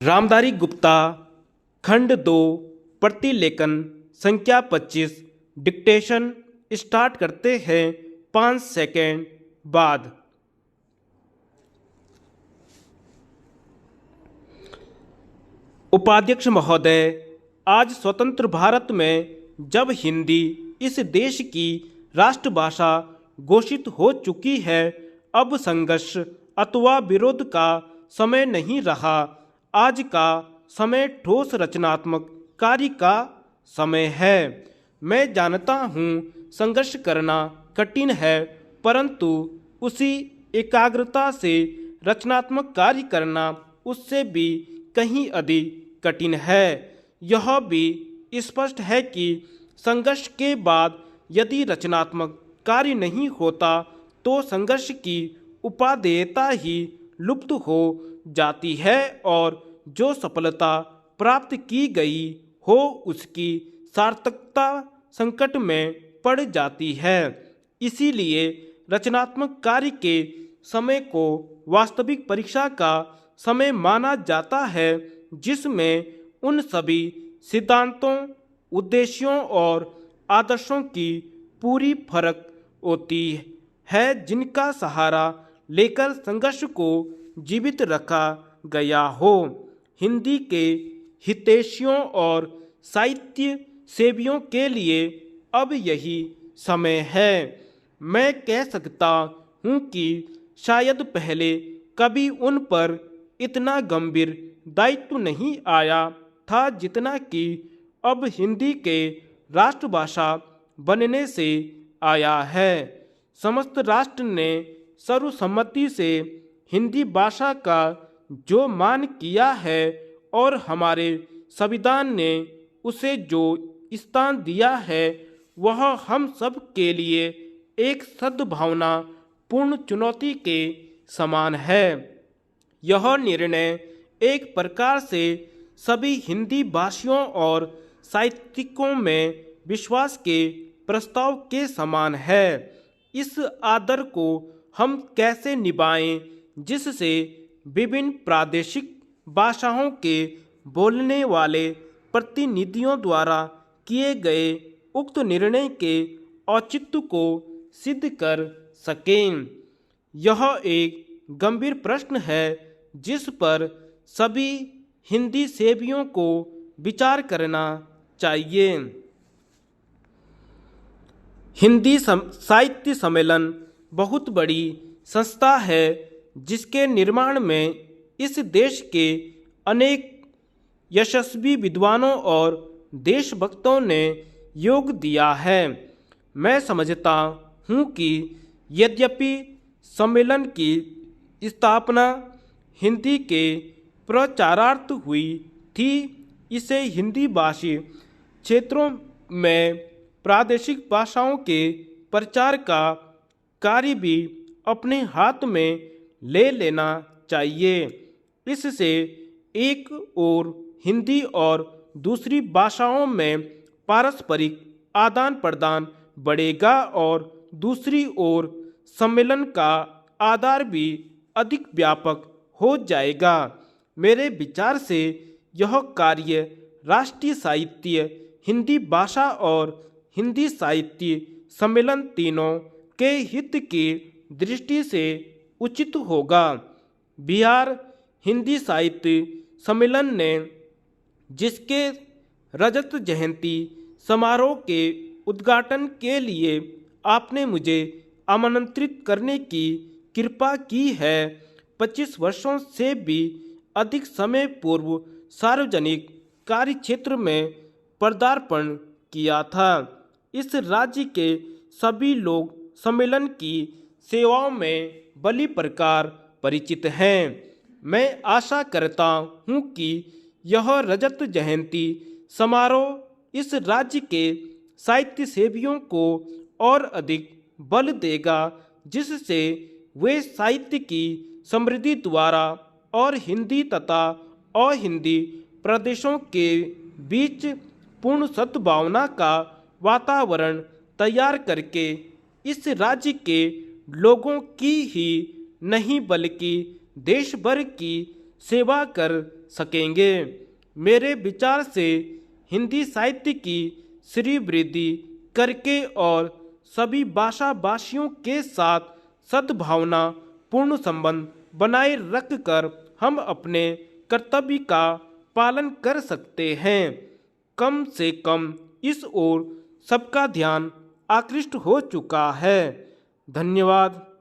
रामधारी गुप्ता खंड 2 प्रतिलेखन संख्या 25 डिक्टेशन स्टार्ट करते हैं 5 सेकेंड बाद। उपाध्यक्ष महोदय, आज स्वतंत्र भारत में जब हिंदी इस देश की राष्ट्रभाषा घोषित हो चुकी है, अब संघर्ष अथवा विरोध का समय नहीं रहा। आज का समय ठोस रचनात्मक कार्य का समय है। मैं जानता हूँ संघर्ष करना कठिन है, परंतु उसी एकाग्रता से रचनात्मक कार्य करना उससे भी कहीं अधिक कठिन है। यह भी स्पष्ट है कि संघर्ष के बाद यदि रचनात्मक कार्य नहीं होता तो संघर्ष की उपादेयता ही लुप्त हो जाती है और जो सफलता प्राप्त की गई हो उसकी सार्थकता संकट में पड़ जाती है। इसीलिए रचनात्मक कार्य के समय को वास्तविक परीक्षा का समय माना जाता है, जिसमें उन सभी सिद्धांतों, उद्देश्यों और आदर्शों की पूरी फर्क होती है जिनका सहारा लेकर संघर्ष को जीवित रखा गया हो। हिंदी के हितैषियों और साहित्य सेवियों के लिए अब यही समय है। मैं कह सकता हूँ कि शायद पहले कभी उन पर इतना गंभीर दायित्व नहीं आया था जितना कि अब हिंदी के राष्ट्रभाषा बनने से आया है। समस्त राष्ट्र ने सर्वसम्मति से हिंदी भाषा का जो मान किया है और हमारे संविधान ने उसे जो स्थान दिया है, वह हम सब के लिए एक सद्भावना पूर्ण चुनौती के समान है। यह निर्णय एक प्रकार से सभी हिंदी भाषियों और साहित्यिकों में विश्वास के प्रस्ताव के समान है। इस आदर को हम कैसे निभाएं जिससे विभिन्न प्रादेशिक भाषाओं के बोलने वाले प्रतिनिधियों द्वारा किए गए उक्त निर्णय के औचित्य को सिद्ध कर सकें। यह एक गंभीर प्रश्न है जिस पर सभी हिंदी सेवियों को विचार करना चाहिए। हिंदी साहित्य सम्मेलन बहुत बड़ी संस्था है जिसके निर्माण में इस देश के अनेक यशस्वी विद्वानों और देशभक्तों ने योग दिया है। मैं समझता हूँ कि यद्यपि सम्मेलन की स्थापना हिंदी के प्रचारार्थ हुई थी, इसे हिंदी भाषी क्षेत्रों में प्रादेशिक भाषाओं के प्रचार का कार्य भी अपने हाथ में ले लेना चाहिए। इससे एक ओर हिंदी और दूसरी भाषाओं में पारस्परिक आदान प्रदान बढ़ेगा और दूसरी ओर सम्मेलन का आधार भी अधिक व्यापक हो जाएगा। मेरे विचार से यह कार्य राष्ट्रीय साहित्य, हिंदी भाषा और हिंदी साहित्य सम्मेलन तीनों के हित की दृष्टि से उचित होगा। बिहार हिंदी साहित्य सम्मेलन ने, जिसके रजत जयंती समारोह के उद्घाटन के लिए आपने मुझे आमंत्रित करने की कृपा की है, 25 वर्षों से भी अधिक समय पूर्व सार्वजनिक कार्य क्षेत्र में पदार्पण किया था। इस राज्य के सभी लोग सम्मेलन की सेवाओं में भली प्रकार परिचित हैं। मैं आशा करता हूँ कि यह रजत जयंती समारोह इस राज्य के साहित्य सेवियों को और अधिक बल देगा, जिससे वे साहित्य की समृद्धि द्वारा और हिंदी तथा अहिंदी प्रदेशों के बीच पूर्ण सद्भावना का वातावरण तैयार करके इस राज्य के लोगों की ही नहीं बल्कि देश भर की सेवा कर सकेंगे। मेरे विचार से हिंदी साहित्य की श्रीवृद्धि करके और सभी भाषा भाषियों के साथ सद्भावना पूर्ण संबंध बनाए रखकर हम अपने कर्तव्य का पालन कर सकते हैं। कम से कम इस ओर सबका ध्यान आकृष्ट हो चुका है। धन्यवाद।